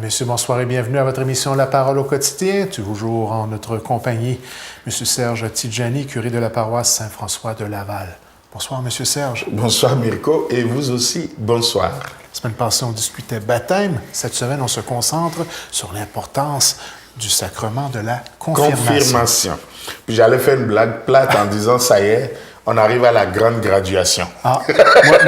messieurs, bonsoir et bienvenue à votre émission La Parole au quotidien. Toujours en notre compagnie, M. Serge Tidjani, curé de la paroisse Saint-François de Laval. Bonsoir, M. Serge. Bonsoir, Mirko, et vous aussi, bonsoir. La semaine passée, on discutait baptême. Cette semaine, on se concentre sur l'importance du sacrement de la confirmation. Puis j'allais faire une blague plate en disant, ça y est, on arrive à la grande graduation. Ah,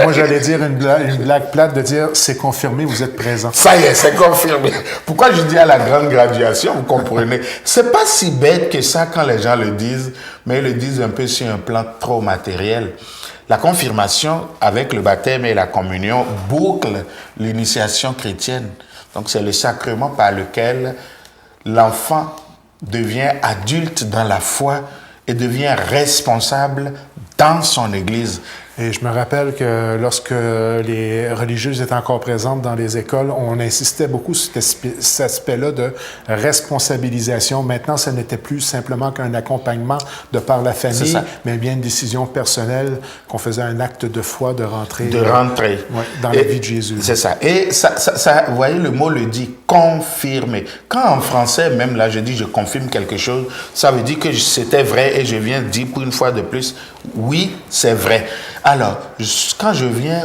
moi j'allais dire une blague plate de dire, c'est confirmé, vous êtes présent. Ça y est, c'est confirmé. Pourquoi je dis à la grande graduation, vous comprenez? C'est pas si bête que ça quand les gens le disent, mais ils le disent un peu sur un plan trop matériel. La confirmation, avec le baptême et la communion, boucle l'initiation chrétienne. Donc c'est le sacrement par lequel l'enfant devient adulte dans la foi et devient responsable dans son Église. Et je me rappelle que lorsque les religieuses étaient encore présentes dans les écoles, on insistait beaucoup sur cet aspect-là de responsabilisation. Maintenant, ce n'était plus simplement qu'un accompagnement de par la famille, mais bien une décision personnelle qu'on faisait un acte de foi de rentrer. Dans la vie de Jésus. C'est ça. Et ça, vous voyez, le mot le dit, confirmer. Quand en français, même là, je dis je confirme quelque chose, ça veut dire que c'était vrai et je viens dire pour une fois de plus, oui, c'est vrai. Alors, quand je viens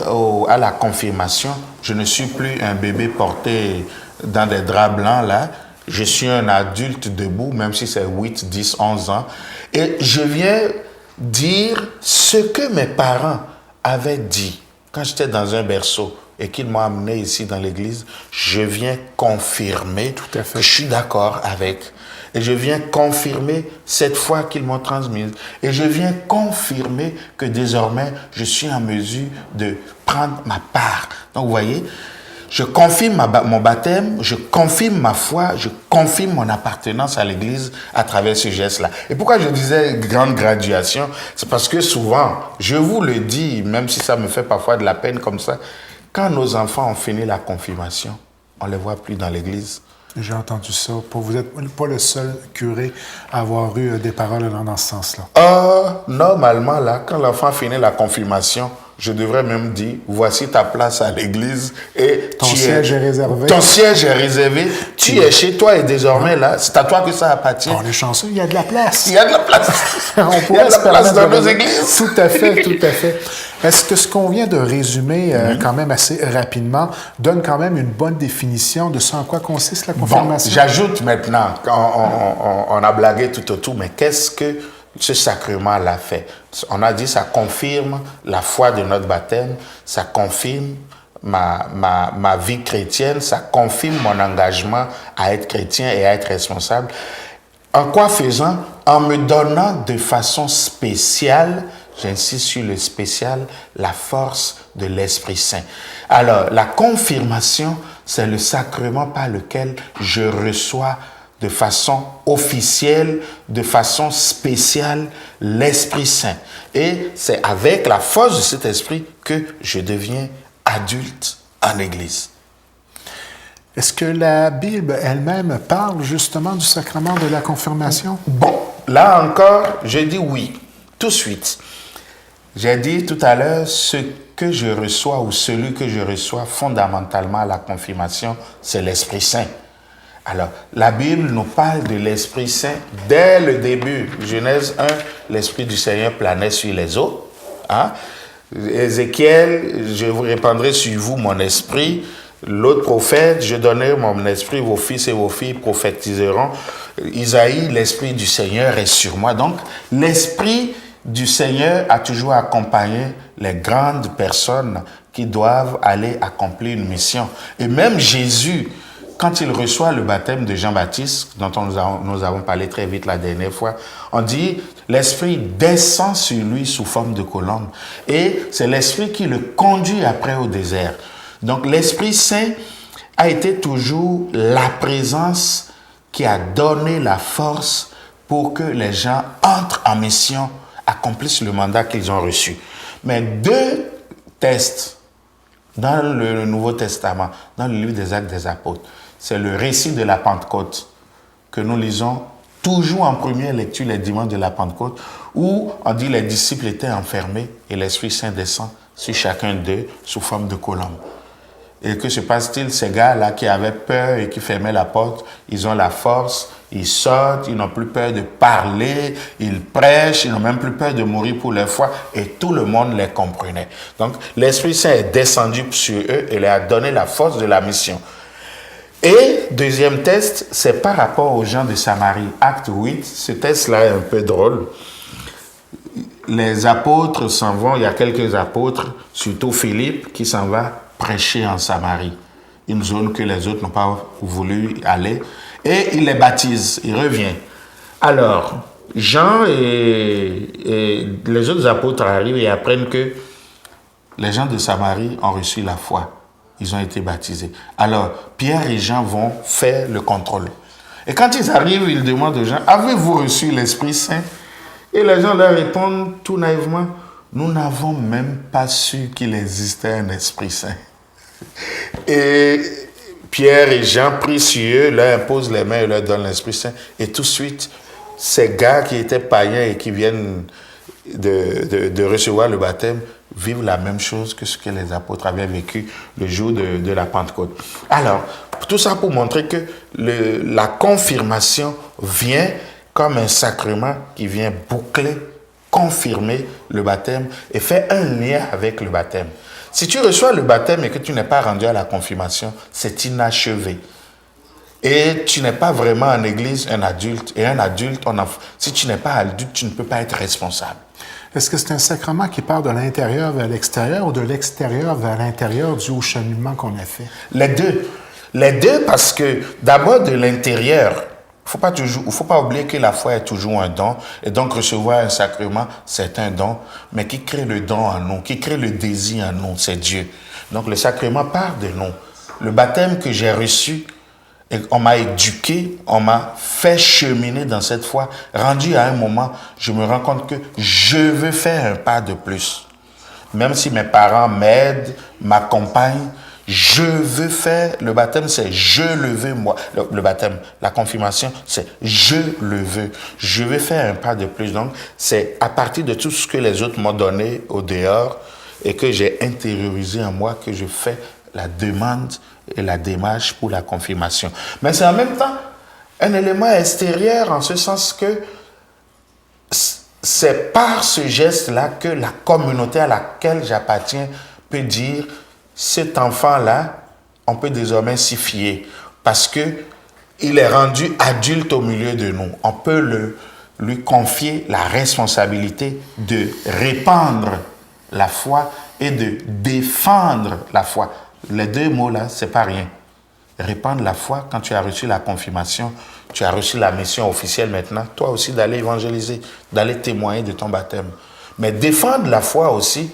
à la confirmation, je ne suis plus un bébé porté dans des draps blancs, là. Je suis un adulte debout, même si c'est 8, 10, 11 ans. Et je viens dire ce que mes parents avaient dit quand j'étais dans un berceau et qu'ils m'ont amené ici dans l'église. Je viens confirmer que je suis d'accord avec. Et je viens confirmer cette foi qu'ils m'ont transmise. Et je viens confirmer que désormais, je suis en mesure de prendre ma part. Donc, vous voyez, je confirme mon baptême, je confirme ma foi, je confirme mon appartenance à l'Église à travers ce geste-là. Et pourquoi je disais grande graduation? C'est parce que souvent, je vous le dis, même si ça me fait parfois de la peine comme ça, quand nos enfants ont fini la confirmation, on ne les voit plus dans l'Église. J'ai entendu ça. Vous n'êtes pas le seul curé à avoir eu des paroles dans ce sens-là. Normalement, là, quand l'enfant finit la confirmation, je devrais même dire, voici ta place à l'église et ton siège est réservé. Ton siège est réservé. Tu es chez toi et désormais, là, c'est à toi que ça appartient. On est chanceux, il y a de la place. Il y a de la place. On pourrait se permettre dans nos églises. Tout à fait, tout à fait. Est-ce que ce qu'on vient de résumer quand même assez rapidement donne quand même une bonne définition de ce en quoi consiste la confirmation? Bon, j'ajoute maintenant, on a blagué tout autour, mais qu'est-ce que ce sacrement-là fait? On a dit ça confirme la foi de notre baptême, ça confirme ma vie chrétienne, ça confirme mon engagement à être chrétien et à être responsable. En quoi faisant? En me donnant de façon spéciale, j'insiste sur le spécial, la force de l'Esprit Saint. Alors, la confirmation, c'est le sacrement par lequel je reçois de façon officielle, de façon spéciale, l'Esprit Saint. Et c'est avec la force de cet esprit que je deviens adulte en Église. Est-ce que la Bible elle-même parle justement du sacrement de la confirmation? Bon, là encore, je dis oui, tout de suite. J'ai dit tout à l'heure, ce que je reçois ou celui que je reçois fondamentalement à la confirmation, c'est l'Esprit Saint. Alors, la Bible nous parle de l'Esprit Saint dès le début. Genèse 1, l'Esprit du Seigneur planait sur les eaux. Hein? Ézéchiel, je vous répandrai sur vous mon esprit. L'autre prophète, je donnerai mon esprit, vos fils et vos filles prophétiseront. Isaïe, l'Esprit du Seigneur est sur moi. Donc, l'Esprit du Seigneur a toujours accompagné les grandes personnes qui doivent aller accomplir une mission. Et même Jésus, quand il reçoit le baptême de Jean-Baptiste, dont nous avons parlé très vite la dernière fois, on dit l'Esprit descend sur lui sous forme de colombe. Et c'est l'Esprit qui le conduit après au désert. Donc l'Esprit Saint a été toujours la présence qui a donné la force pour que les gens entrent en mission, accomplissent le mandat qu'ils ont reçu. Mais deux textes dans le Nouveau Testament, dans le livre des Actes des Apôtres, c'est le récit de la Pentecôte que nous lisons toujours en première lecture les dimanches de la Pentecôte, où on dit les disciples étaient enfermés et l'Esprit Saint descend sur chacun d'eux sous forme de colombe. Et que se passe-t-il? Ces gars-là qui avaient peur et qui fermaient la porte, ils ont la force, ils sortent, ils n'ont plus peur de parler, ils prêchent, ils n'ont même plus peur de mourir pour leur foi, et tout le monde les comprenait. Donc, l'Esprit Saint est descendu sur eux et leur a donné la force de la mission. Et deuxième test, c'est par rapport aux gens de Samarie. Acte 8, ce test-là est un peu drôle. Les apôtres s'en vont, il y a quelques apôtres, surtout Philippe, qui s'en va prêcher en Samarie, une zone que les autres n'ont pas voulu aller, et il les baptise, il revient. Alors, Jean et les autres apôtres arrivent et apprennent que les gens de Samarie ont reçu la foi, ils ont été baptisés. Alors, Pierre et Jean vont faire le contrôle. Et quand ils arrivent, ils demandent aux gens, avez-vous reçu l'Esprit Saint? Et les gens leur répondent tout naïvement, nous n'avons même pas su qu'il existait un Esprit Saint. Et Pierre et Jean prient sur eux, leur imposent les mains et leur donnent l'Esprit Saint. Et tout de suite, ces gars qui étaient païens et qui viennent de recevoir le baptême vivent la même chose que ce que les apôtres avaient vécu le jour de la Pentecôte. Alors, tout ça pour montrer que la confirmation vient comme un sacrement qui vient boucler, confirmer le baptême et faire un lien avec le baptême. Si tu reçois le baptême et que tu n'es pas rendu à la confirmation, c'est inachevé. Et tu n'es pas vraiment en église un adulte. Et un adulte, si tu n'es pas adulte, tu ne peux pas être responsable. Est-ce que c'est un sacrement qui part de l'intérieur vers l'extérieur ou de l'extérieur vers l'intérieur dû au cheminement qu'on a fait? Les deux. Les deux parce que d'abord de l'intérieur, il ne faut pas oublier que la foi est toujours un don. Et donc recevoir un sacrement, c'est un don. Mais qui crée le don en nous, qui crée le désir en nous, c'est Dieu. Donc le sacrement part de nous. Le baptême que j'ai reçu, et on m'a éduqué, on m'a fait cheminer dans cette foi. Rendu à un moment, je me rends compte que je veux faire un pas de plus. Même si mes parents m'aident, m'accompagnent, je veux faire, le baptême c'est je le veux moi, le baptême, la confirmation c'est je le veux, je veux faire un pas de plus. Donc c'est à partir de tout ce que les autres m'ont donné au dehors et que j'ai intériorisé en moi que je fais la demande et la démarche pour la confirmation. Mais c'est en même temps un élément extérieur en ce sens que c'est par ce geste-là que la communauté à laquelle j'appartiens peut dire cet enfant-là, on peut désormais s'y fier parce qu'il est rendu adulte au milieu de nous. On peut lui confier la responsabilité de répandre la foi et de défendre la foi. Les deux mots-là, c'est pas rien. Répandre la foi, quand tu as reçu la confirmation, tu as reçu la mission officielle maintenant, toi aussi d'aller évangéliser, d'aller témoigner de ton baptême. Mais défendre la foi aussi,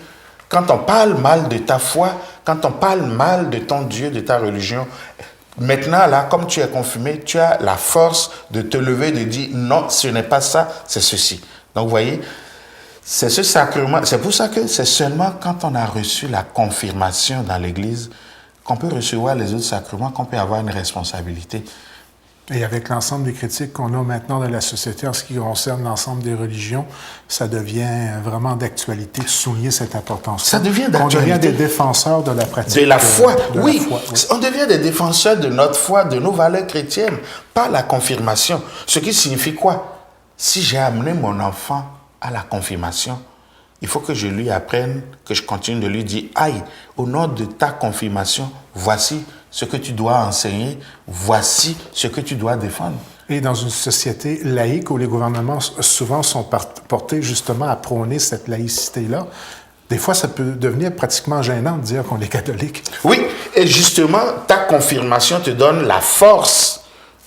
quand on parle mal de ta foi, quand on parle mal de ton Dieu, de ta religion, maintenant, là, comme tu es confirmé, tu as la force de te lever, de dire non, ce n'est pas ça, c'est ceci. Donc, vous voyez, c'est ce sacrement. C'est pour ça que c'est seulement quand on a reçu la confirmation dans l'Église qu'on peut recevoir les autres sacrements, qu'on peut avoir une responsabilité. Et avec l'ensemble des critiques qu'on a maintenant dans la société en ce qui concerne l'ensemble des religions, ça devient vraiment d'actualité de souligner cette importance. Ça devient d'actualité. On devient des défenseurs de la pratique. De la foi, oui. La foi, oui. On devient des défenseurs de notre foi, de nos valeurs chrétiennes, par la confirmation. Ce qui signifie quoi? Si j'ai amené mon enfant à la confirmation, il faut que je lui apprenne, que je continue de lui dire, aïe, au nom de ta confirmation, voici ce que tu dois enseigner, voici ce que tu dois défendre. Et dans une société laïque où les gouvernements souvent sont portés justement à prôner cette laïcité-là, des fois ça peut devenir pratiquement gênant de dire qu'on est catholique. Oui, et justement, ta confirmation te donne la force.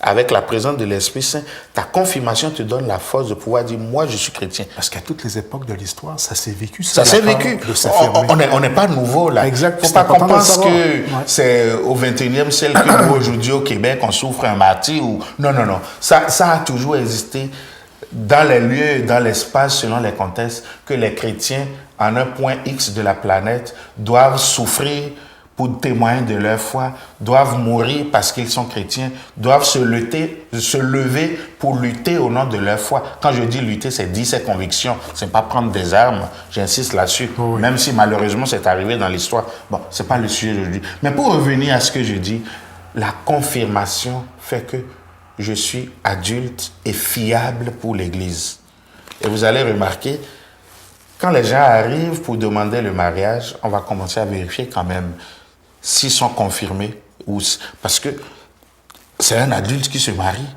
Avec la présence de l'Esprit Saint, ta confirmation te donne la force de pouvoir dire, moi, je suis chrétien. Parce qu'à toutes les époques de l'histoire, ça s'est vécu. Ça s'est vécu. On n'est pas nouveau, là. Exact. Il ne faut pas qu'on pense que c'est au 21e siècle que nous, aujourd'hui, au Québec, on souffre un martyre. Non. Ça a toujours existé dans les lieux, dans l'espace, selon les contextes, que les chrétiens, en un point X de la planète, doivent souffrir pour témoigner de leur foi, doivent mourir parce qu'ils sont chrétiens, doivent se lever pour lutter au nom de leur foi. Quand je dis lutter, c'est dire ses convictions, c'est pas prendre des armes, j'insiste là-dessus, Oui. même si malheureusement c'est arrivé dans l'histoire. Bon, c'est pas le sujet aujourd'hui. Mais pour revenir à ce que je dis, la confirmation fait que je suis adulte et fiable pour l'Église. Et vous allez remarquer, quand les gens arrivent pour demander le mariage, on va commencer à vérifier quand même s'ils sont confirmés. Parce que c'est un adulte qui se marie,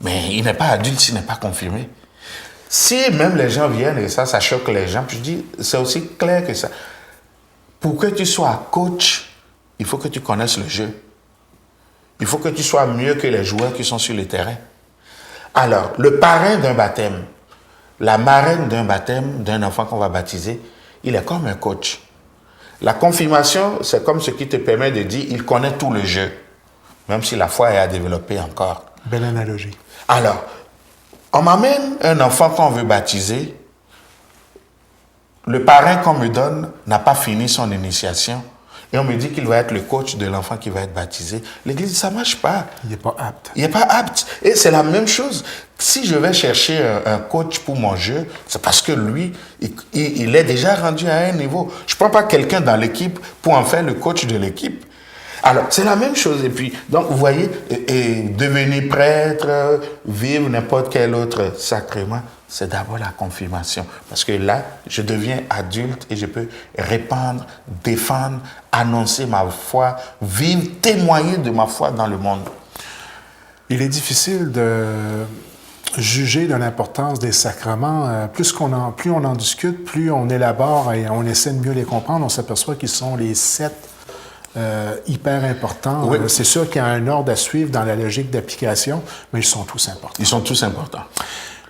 mais il n'est pas adulte s'il n'est pas confirmé. Si même les gens viennent et ça choque les gens, puis je dis, c'est aussi clair que ça. Pour que tu sois coach, il faut que tu connaisses le jeu. Il faut que tu sois mieux que les joueurs qui sont sur le terrain. Alors, le parrain d'un baptême, la marraine d'un baptême d'un enfant qu'on va baptiser, il est comme un coach. La confirmation, c'est comme ce qui te permet de dire, il connaît tout le jeu, même si la foi est à développer encore. Belle analogie. Alors, on m'amène un enfant qu'on veut baptiser. Le parrain qu'on me donne n'a pas fini son initiation. Et on me dit qu'il va être le coach de l'enfant qui va être baptisé. L'Église dit, ça ne marche pas. Il n'est pas apte. Il n'est pas apte. Et c'est la même chose. Si je vais chercher un coach pour mon jeu, c'est parce que lui, il est déjà rendu à un niveau. Je ne prends pas quelqu'un dans l'équipe pour en faire le coach de l'équipe. Alors, c'est la même chose. Et puis, donc, vous voyez, devenir prêtre, vivre n'importe quel autre sacrement, c'est d'abord la confirmation. Parce que là, je deviens adulte et je peux répandre, défendre, annoncer ma foi, vivre, témoigner de ma foi dans le monde. Il est difficile de juger de l'importance des sacrements. Plus on en discute, plus on élabore et on essaie de mieux les comprendre, on s'aperçoit qu'ils sont les 7 hyper importants. Oui. C'est sûr qu'il y a un ordre à suivre dans la logique d'application, mais ils sont tous importants. Ils sont tous importants.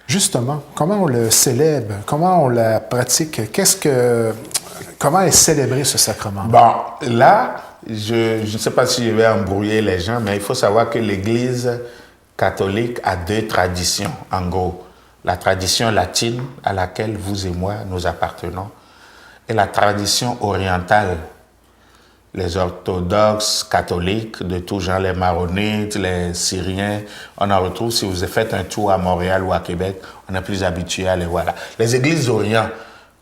Justement, comment on le célèbre? Comment on la pratique? Comment est célébré ce sacrement? Bon, là, je ne sais pas si je vais embrouiller les gens, mais il faut savoir que l'Église catholique a 2 traditions, en gros. La tradition latine, à laquelle vous et moi nous appartenons, et la tradition orientale. Les orthodoxes catholiques de tout genre, les maronites, les syriens, on en retrouve. Si vous faites un tour à Montréal ou à Québec, on est plus habitué à les voir là. Les églises d'Orient,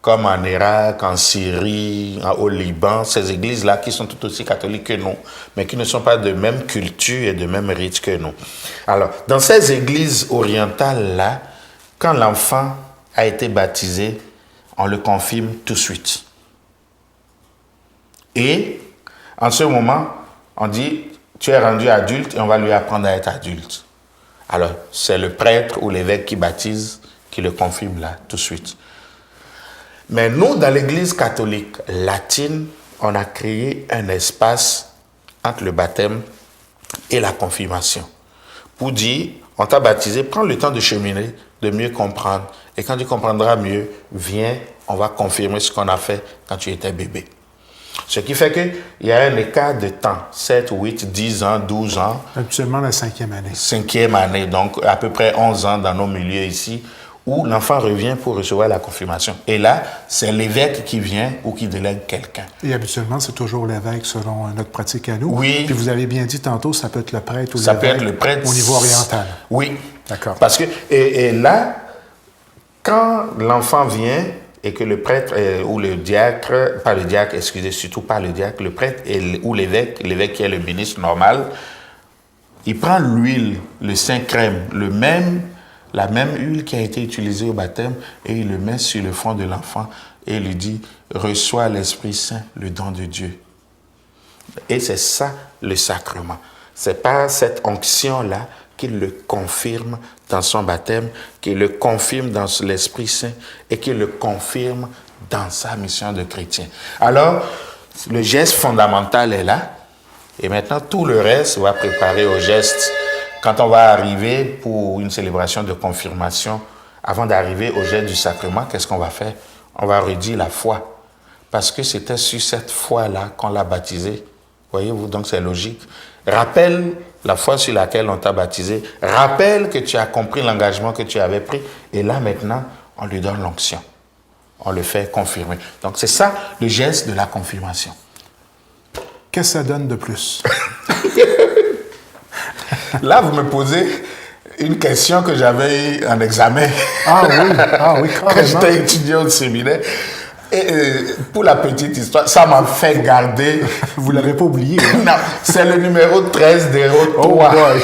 comme en Irak, en Syrie, au Liban, ces églises-là qui sont tout aussi catholiques que nous, mais qui ne sont pas de même culture et de même rite que nous. Alors, dans ces églises orientales-là, quand l'enfant a été baptisé, on le confirme tout de suite. Et en ce moment, on dit, tu es rendu adulte et on va lui apprendre à être adulte. Alors, c'est le prêtre ou l'évêque qui baptise, qui le confirme là, tout de suite. Mais nous, dans l'Église catholique latine, on a créé un espace entre le baptême et la confirmation. Pour dire, on t'a baptisé, prends le temps de cheminer, de mieux comprendre. Et quand tu comprendras mieux, viens, on va confirmer ce qu'on a fait quand tu étais bébé. Ce qui fait qu'il y a un écart de temps, 7, 8, 10 ans, 12 ans. Habituellement la 5e année. 5e année, donc à peu près 11 ans dans nos milieux ici, où l'enfant revient pour recevoir la confirmation. Et là, c'est l'évêque qui vient ou qui délègue quelqu'un. Et habituellement, c'est toujours l'évêque selon notre pratique à nous. Oui. Puis vous avez bien dit tantôt, ça peut être le prêtre ou Ça l'évêque peut être le prêtre au niveau oriental. Oui. D'accord. Parce que, et là, quand l'enfant vient et que le prêtre ou le diacre, pas le diacre, excusez, surtout pas le diacre, le prêtre ou l'évêque qui est le ministre normal, il prend l'huile, le saint crème, la même huile qui a été utilisée au baptême et il le met sur le front de l'enfant et il lui dit « Reçois l'Esprit Saint, le don de Dieu ». Et c'est ça le sacrement. C'est par cette onction-là qu'il le confirme dans son baptême, qu'il le confirme dans l'Esprit Saint et qu'il le confirme dans sa mission de chrétien. Alors, le geste fondamental est là et maintenant tout le reste va préparer au geste. Quand on va arriver pour une célébration de confirmation, avant d'arriver au geste du sacrement, qu'est-ce qu'on va faire? On va redire la foi. Parce que c'était sur cette foi-là qu'on l'a baptisé. Voyez-vous, donc c'est logique. Rappelle la foi sur laquelle on t'a baptisé. Rappelle que tu as compris l'engagement que tu avais pris. Et là, maintenant, on lui donne l'onction. On le fait confirmer. Donc, c'est ça le geste de la confirmation. Qu'est-ce que ça donne de plus? Là, vous me posez une question que j'avais eue en examen. Ah oui, Quand carrément. j'étais étudiant au séminaire. Et pour la petite histoire, ça m'a fait garder. Vous ne l'avez pas oublié. Hein? Non, c'est le numéro 1303 Oh boy.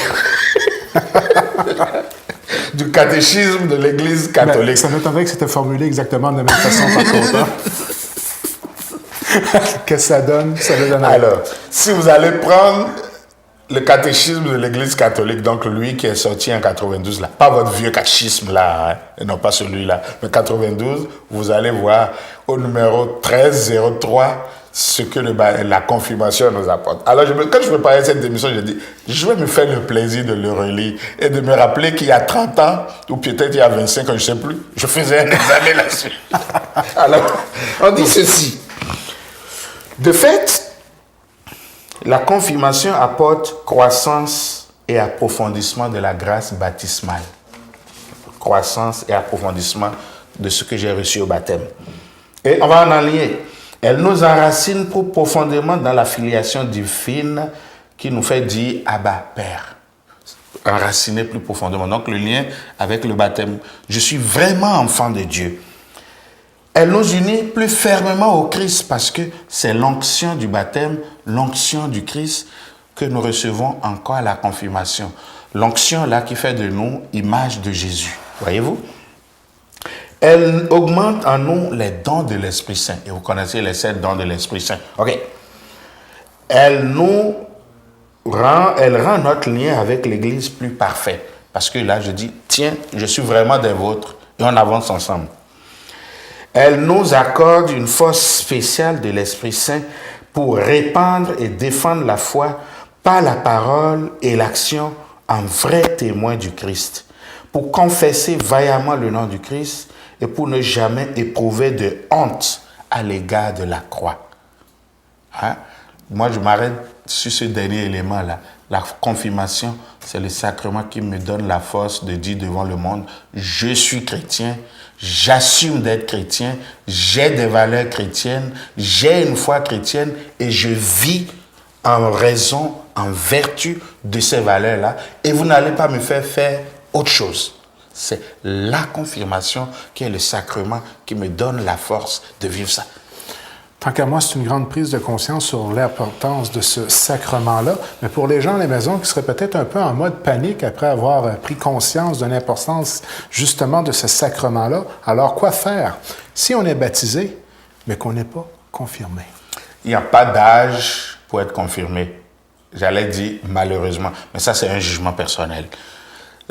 du catéchisme de l'Église catholique. Ben, ça m'étonnerait que c'était formulé exactement de la même façon par contre. Hein? Qu'est-ce que ça donne? Ça donne Alors, si vous allez prendre le catéchisme de l'Église catholique, donc lui qui est sorti en 92, là, pas votre vieux catéchisme là, hein, et non pas celui-là, mais 92, vous allez voir au numéro 1303 ce que la confirmation nous apporte. Alors, quand je préparais cette émission, j'ai dit, je vais me faire le plaisir de le relire et de me rappeler qu'il y a 30 ans, ou peut-être il y a 25 ans, je ne sais plus, je faisais un examen là-dessus. Alors, on dit ceci. De fait, la confirmation apporte croissance et approfondissement de la grâce baptismale. Croissance et approfondissement de ce que j'ai reçu au baptême. Et on va en enligner. Elle nous enracine profondément dans la filiation divine qui nous fait dire Abba, Père. Enraciner plus profondément. Donc le lien avec le baptême. Je suis vraiment enfant de Dieu. Elle nous unit plus fermement au Christ parce que c'est l'onction du baptême, l'onction du Christ que nous recevons encore à la confirmation. L'onction là qui fait de nous image de Jésus. Voyez-vous? Elle augmente en nous les dons de l'Esprit Saint. Et vous connaissez les 7 dons de l'Esprit Saint. OK. Elle rend notre lien avec l'Église plus parfait. Parce que là, je dis, tiens, je suis vraiment des vôtres et on avance ensemble. Elle nous accorde une force spéciale de l'Esprit Saint pour répandre et défendre la foi par la parole et l'action en vrai témoin du Christ, pour confesser vaillamment le nom du Christ et pour ne jamais éprouver de honte à l'égard de la croix. Hein? Moi, je m'arrête sur ce dernier élément-là. La confirmation, c'est le sacrement qui me donne la force de dire devant le monde, je suis chrétien, j'assume d'être chrétien, j'ai des valeurs chrétiennes, j'ai une foi chrétienne et je vis en raison, en vertu de ces valeurs-là. Et vous n'allez pas me faire faire autre chose. C'est la confirmation qui est le sacrement qui me donne la force de vivre ça. Tant qu'à moi, c'est une grande prise de conscience sur l'importance de ce sacrement-là. Mais pour les gens à la maison qui seraient peut-être un peu en mode panique après avoir pris conscience de l'importance justement de ce sacrement-là, alors quoi faire si on est baptisé, mais qu'on n'est pas confirmé? Il n'y a pas d'âge pour être confirmé. J'allais dire malheureusement, mais ça c'est un jugement personnel.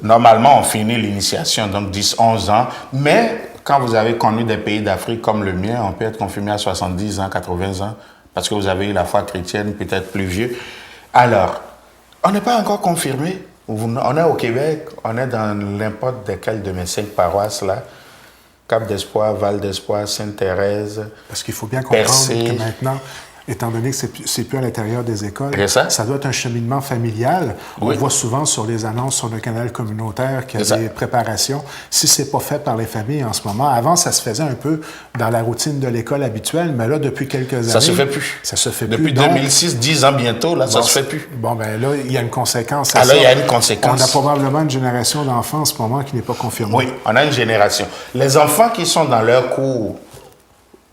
Normalement, on finit l'initiation, donc 10, 11 ans, mais quand vous avez connu des pays d'Afrique comme le mien, on peut être confirmé à 70 ans, 80 ans, parce que vous avez eu la foi chrétienne, peut-être plus vieux. Alors, on n'est pas encore confirmé. On est au Québec, on est dans n'importe lesquelles de mes 5 paroisses là, Cap d'Espoir, Val d'Espoir, Sainte-Thérèse, Parce qu'il faut bien comprendre Percé. que maintenant, étant donné que c'est plus à l'intérieur des écoles, C'est ça. doit être un cheminement familial. Oui. On voit souvent sur les annonces sur le canal communautaire qu'il y a C'est ça. des préparations. Si c'est pas fait par les familles en ce moment, avant, ça se faisait un peu dans la routine de l'école habituelle, mais là, depuis quelques années... Ça se fait plus. Ça se fait Depuis plus. Donc, 2006, 10 ans bientôt, là, ça bon, se fait plus. Bon, ben là, il y a une conséquence à Alors, ça. il y a une conséquence. On a probablement une génération d'enfants en ce moment qui n'est pas confirmée. Oui, on a une génération. Les enfants qui sont dans leur cours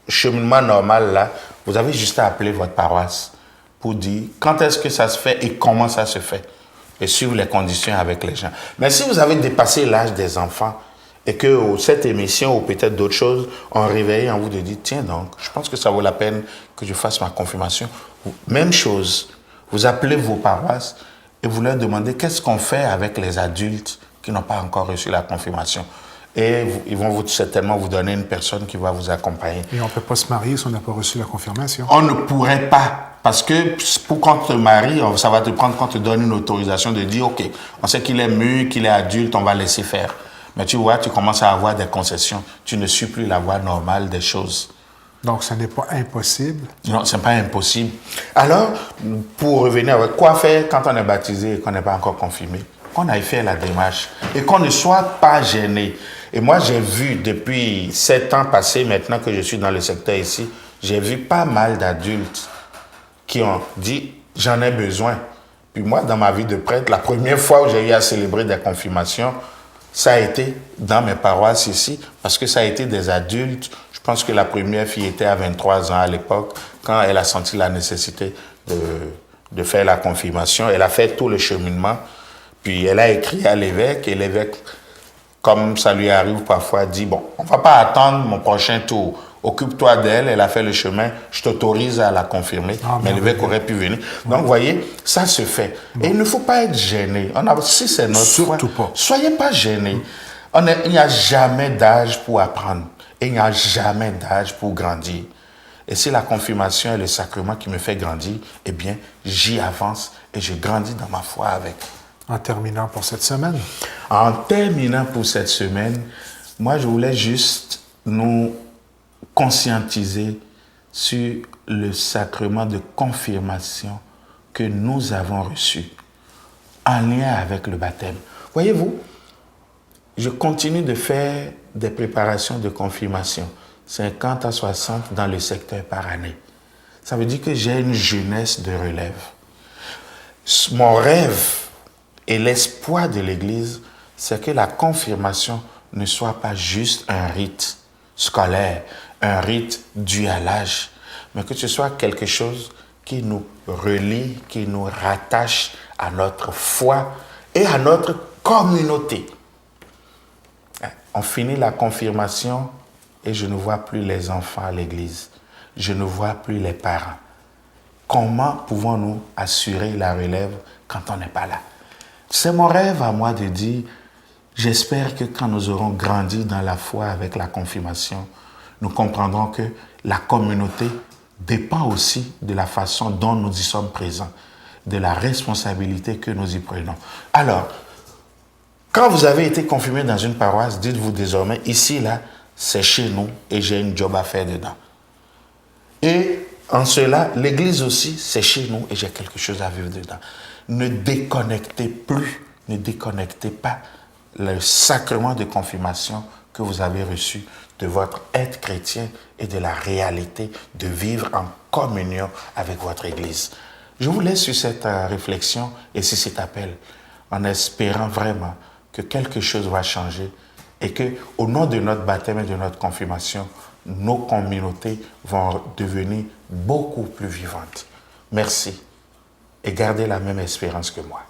cheminement normal, là, vous avez juste à appeler votre paroisse pour dire quand est-ce que ça se fait et comment ça se fait. Et suivre les conditions avec les gens. Mais si vous avez dépassé l'âge des enfants et que cette émission ou peut-être d'autres choses ont réveillé en vous de dire, tiens donc, je pense que ça vaut la peine que je fasse ma confirmation. Même chose, vous appelez vos paroisses et vous leur demandez qu'est-ce qu'on fait avec les adultes qui n'ont pas encore reçu la confirmation. Et ils vont certainement vous donner une personne qui va vous accompagner. Et on ne peut pas se marier si on n'a pas reçu la confirmation. On ne pourrait pas, parce que pour qu'on te marie, ça va te prendre qu'on te donne une autorisation de dire, OK, on sait qu'il est mûr, qu'il est adulte, on va laisser faire. Mais tu vois, tu commences à avoir des concessions. Tu ne suis plus la voie normale des choses. Donc, ce n'est pas impossible. Non, ce n'est pas impossible. Alors, pour revenir avec quoi faire quand on est baptisé et qu'on n'est pas encore confirmé, qu'on aille faire la démarche et qu'on ne soit pas gêné. Et moi, j'ai vu depuis 7 ans passés, maintenant que je suis dans le secteur ici, j'ai vu pas mal d'adultes qui ont dit « j'en ai besoin ». Puis moi, dans ma vie de prêtre, la première fois où j'ai eu à célébrer des confirmations, ça a été dans mes paroisses ici, parce que ça a été des adultes. Je pense que la première fille était à 23 ans à l'époque, quand elle a senti la nécessité de faire la confirmation. Elle a fait tout le cheminement, puis elle a écrit à l'évêque, et l'évêque, comme ça lui arrive parfois, dit « bon, on ne va pas attendre mon prochain tour. Occupe-toi d'elle, elle a fait le chemin, je t'autorise à la confirmer. » Mais l'évêque aurait pu venir. Donc, vous voyez, ça se fait. Et il ne faut pas être gêné. Si c'est notre Surtout foi, pas. Soyez pas gênés. Il n'y a jamais d'âge pour apprendre. Et il n'y a jamais d'âge pour grandir. Et si la confirmation est le sacrement qui me fait grandir, eh bien, j'y avance et je grandis dans ma foi avec. En terminant pour cette semaine. En terminant pour cette semaine, moi, je voulais juste nous conscientiser sur le sacrement de confirmation que nous avons reçu en lien avec le baptême. Voyez-vous, je continue de faire des préparations de confirmation, 50 à 60 dans le secteur par année. Ça veut dire que j'ai une jeunesse de relève. Mon rêve et l'espoir de l'Église, c'est que la confirmation ne soit pas juste un rite scolaire, un rite dû à l'âge, mais que ce soit quelque chose qui nous relie, qui nous rattache à notre foi et à notre communauté. On finit la confirmation et je ne vois plus les enfants à l'église. Je ne vois plus les parents. Comment pouvons-nous assurer la relève quand on n'est pas là? C'est mon rêve à moi de dire, j'espère que quand nous aurons grandi dans la foi avec la confirmation, nous comprendrons que la communauté dépend aussi de la façon dont nous y sommes présents, de la responsabilité que nous y prenons. Alors, quand vous avez été confirmé dans une paroisse, dites-vous désormais, ici, là, c'est chez nous et j'ai une job à faire dedans. Et en cela, l'église aussi, c'est chez nous et j'ai quelque chose à vivre dedans. Ne déconnectez plus, ne déconnectez pas le sacrement de confirmation que vous avez reçu de votre être chrétien et de la réalité de vivre en communion avec votre église. Je vous laisse sur cette réflexion et sur cet appel en espérant vraiment que quelque chose va changer et que, au nom de notre baptême et de notre confirmation, nos communautés vont devenir beaucoup plus vivantes. Merci et gardez la même espérance que moi.